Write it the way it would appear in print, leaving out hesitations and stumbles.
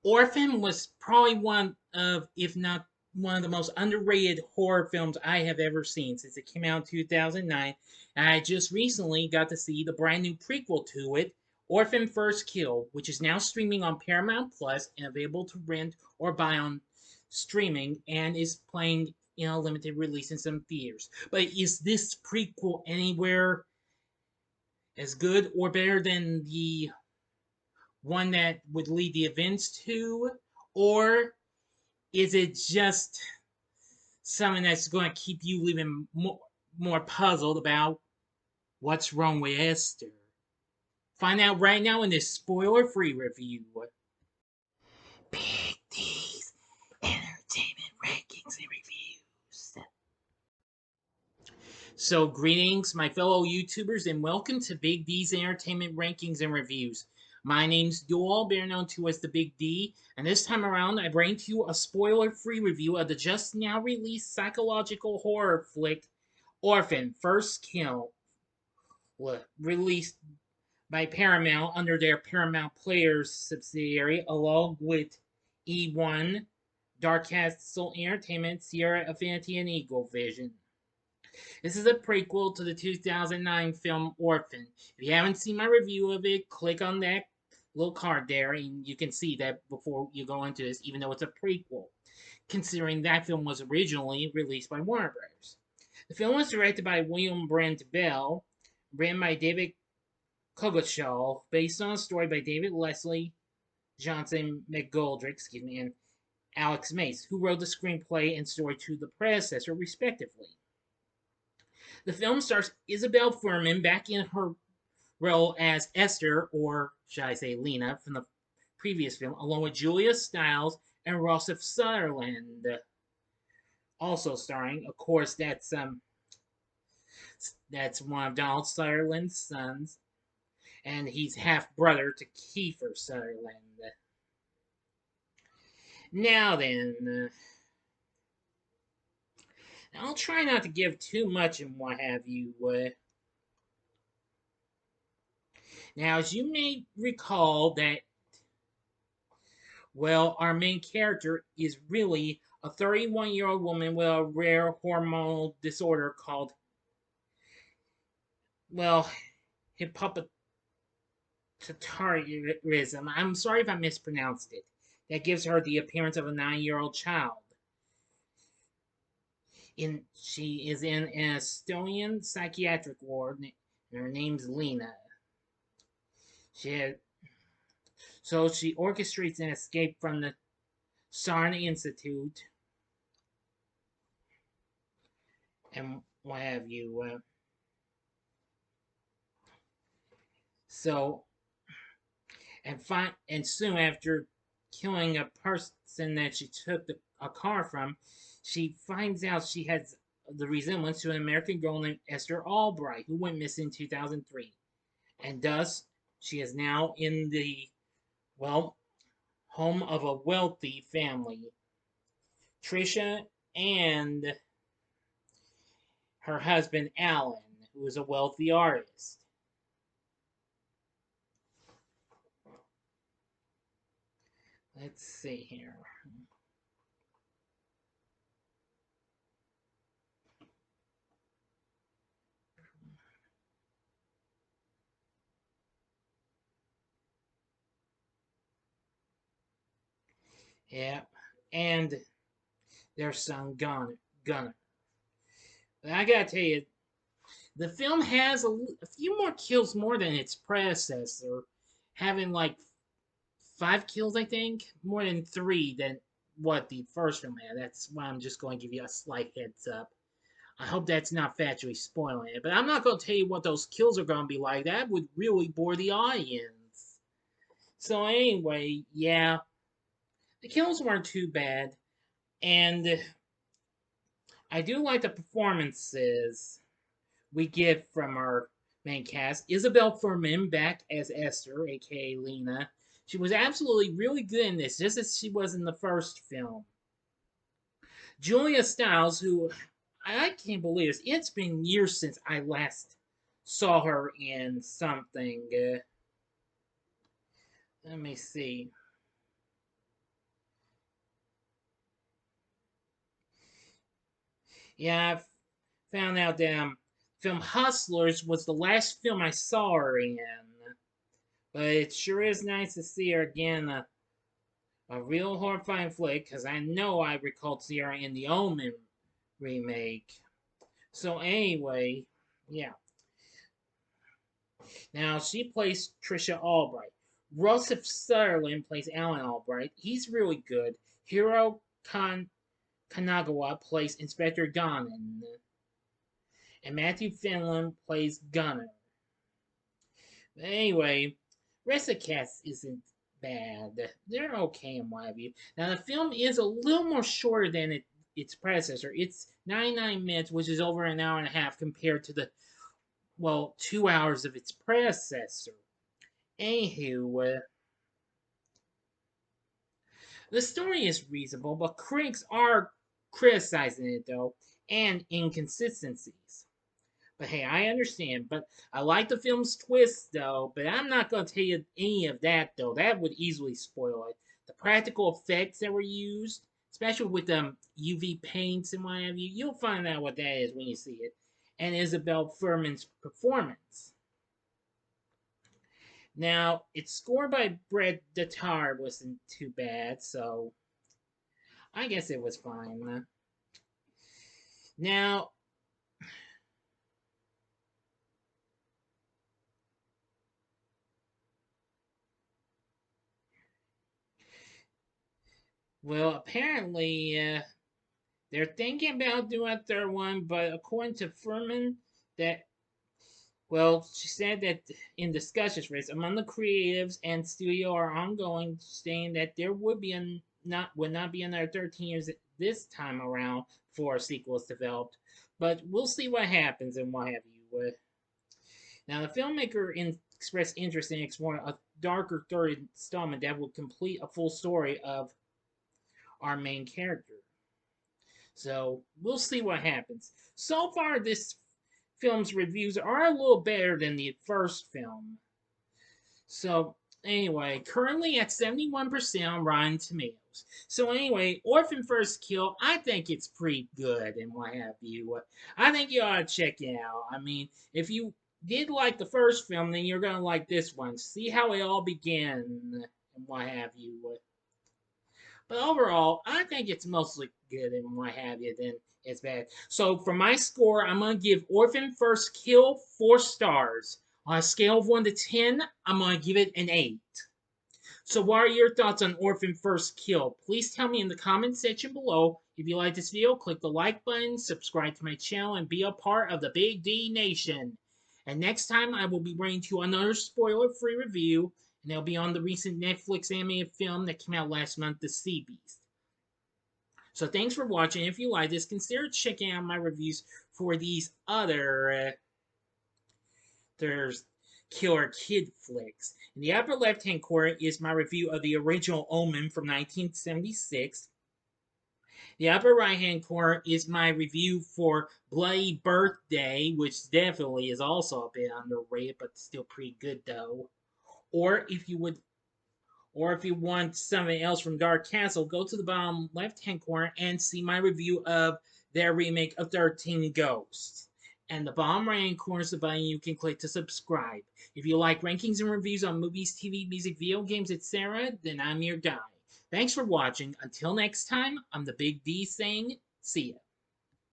Orphan was probably one of, if not one of the most underrated horror films I have ever seen since it came out in 2009. And I just recently got to see the brand new prequel to it, Orphan First Kill, which is now streaming on Paramount Plus and available to rent or buy on streaming and is playing in a limited release in some theaters. But is this prequel anywhere as good or better than the one that would lead the events to? Or is it just something that's going to keep you even more puzzled about what's wrong with Esther? Find out right now in this spoiler free review. Big D's Entertainment Rankings and Reviews. So, greetings, my fellow YouTubers, and welcome to Big D's Entertainment Rankings and Reviews. My name's Dual, better known to as the Big D, and this time around I bring to you a spoiler-free review of the just now released psychological horror flick Orphan First Kill, released by Paramount under their Paramount Players subsidiary, along with E1, Dark Castle Entertainment, Sierra Affinity, and Eagle Vision. This is a prequel to the 2009 film Orphan. If you haven't seen my review of it, click on that little card there and you can see that before you go into this, even though it's a prequel, considering that film was originally released by Warner Bros. The film was directed by William Brent Bell, written by David Coggeshall, based on a story by David Leslie Johnson McGoldrick, and Alex Mace, who wrote the screenplay and story to the predecessor, respectively. The film stars Isabelle Fuhrman back in her role as Esther, or should I say Lena, from the previous film, along with Julia Stiles and Rossif Sutherland. Also starring, of course, that's one of Donald Sutherland's sons, and he's half brother to Kiefer Sutherland. Now then, I'll try not to give too much and what have you. Now, as you may recall, that, well, our main character is really a 31-year-old woman with a rare hormonal disorder called, well, hypopituitarism. I'm sorry if I mispronounced it. That gives her the appearance of a 9-year-old child. She is in an Estonian psychiatric ward, and her name's Lena. She orchestrates an escape from the Sarn Institute and what have you. And soon after killing a person that she took a car from, she finds out she has the resemblance to an American girl named Esther Albright, who went missing in 2003. And thus, she is now in the, well, home of a wealthy family. Trisha and her husband Alan, who is a wealthy artist. Let's see here. Yeah, and their son Gunner. But I gotta tell you, the film has a few more kills more than its predecessor, having like 5 kills, I think, more than 3 than what the first film had. That's why I'm just going to give you a slight heads up. I hope that's not factually spoiling it, but I'm not going to tell you what those kills are going to be like. That would really bore the audience. So anyway, yeah, the kills weren't too bad, and I do like the performances we get from our main cast. Isabelle Fuhrman back as Esther, aka Lena. She was absolutely really good in this, just as she was in the first film. Julia Stiles, who I can't believe this. It's been years since I last saw her in something. Let me see. Yeah, I found out that film Hustlers was the last film I saw her in. But it sure is nice to see her again, a real horrifying flick, because I know I recalled seeing her in the Omen remake. So anyway, yeah. Now she plays Trisha Albright. Rossif Sutherland plays Alan Albright. He's really good. Hiro Kanagawa plays Inspector Gannon. And Matthew Finland plays Gunner. But anyway, rest of the cast isn't bad. They're okay and what have you. Now the film is a little more shorter than its predecessor. It's 99 minutes, which is over an hour and a half compared to the 2 hours of its predecessor. Anywho, the story is reasonable, but critics are criticizing it though, and inconsistencies. But hey, I understand. But I like the film's twist, though. But I'm not going to tell you any of that, though. That would easily spoil it. The practical effects that were used, especially with the UV paints and what have you, you'll find out what that is when you see it. And Isabelle Fuhrman's performance. Now, its score by Brett Datar wasn't too bad, so I guess it was fine. Now, apparently, they're thinking about doing a third one, but according to Fuhrman, that she said that in discussions rates among the creatives and studio are ongoing, saying that there would not be another 13 years this time around for sequels developed, but we'll see what happens and what have you. Now, the filmmaker expressed interest in exploring a darker third installment that would complete a full story of our main character. So we'll see what happens. So far, this film's reviews are a little better than the first film. So anyway, currently at 71% on Rotten Tomatoes. So anyway, Orphan First Kill, I think it's pretty good and what have you. I think you ought to check it out. I mean, if you did like the first film, then you're gonna like this one. See how it all began and what have you. But overall, I think it's mostly good and what have you than it's bad. So for my score, I'm gonna give Orphan First Kill 4 stars. On a scale of 1 to 10, I'm gonna give it an 8. So what are your thoughts on Orphan First Kill? Please tell me in the comment section below. If you like this video, click the like button, subscribe to my channel, and be a part of the Big D Nation. And next time, I will be bringing to you another spoiler-free review, and it'll be on the recent Netflix animated film that came out last month, The Sea Beast. So thanks for watching. If you like this, consider checking out my reviews for these other there's killer kid flicks. In the upper left-hand corner is my review of the original Omen from 1976. The upper right-hand corner is my review for Bloody Birthday, which definitely is also a bit underrated, but still pretty good though. Or if you would Or if you want something else from Dark Castle, go to the bottom left-hand corner and see my review of their remake of 13 Ghosts. And the bottom right-hand corner is the button you can click to subscribe. If you like rankings and reviews on movies, TV, music, video games, etc., then I'm your guy. Thanks for watching. Until next time, I'm the Big D saying, see ya.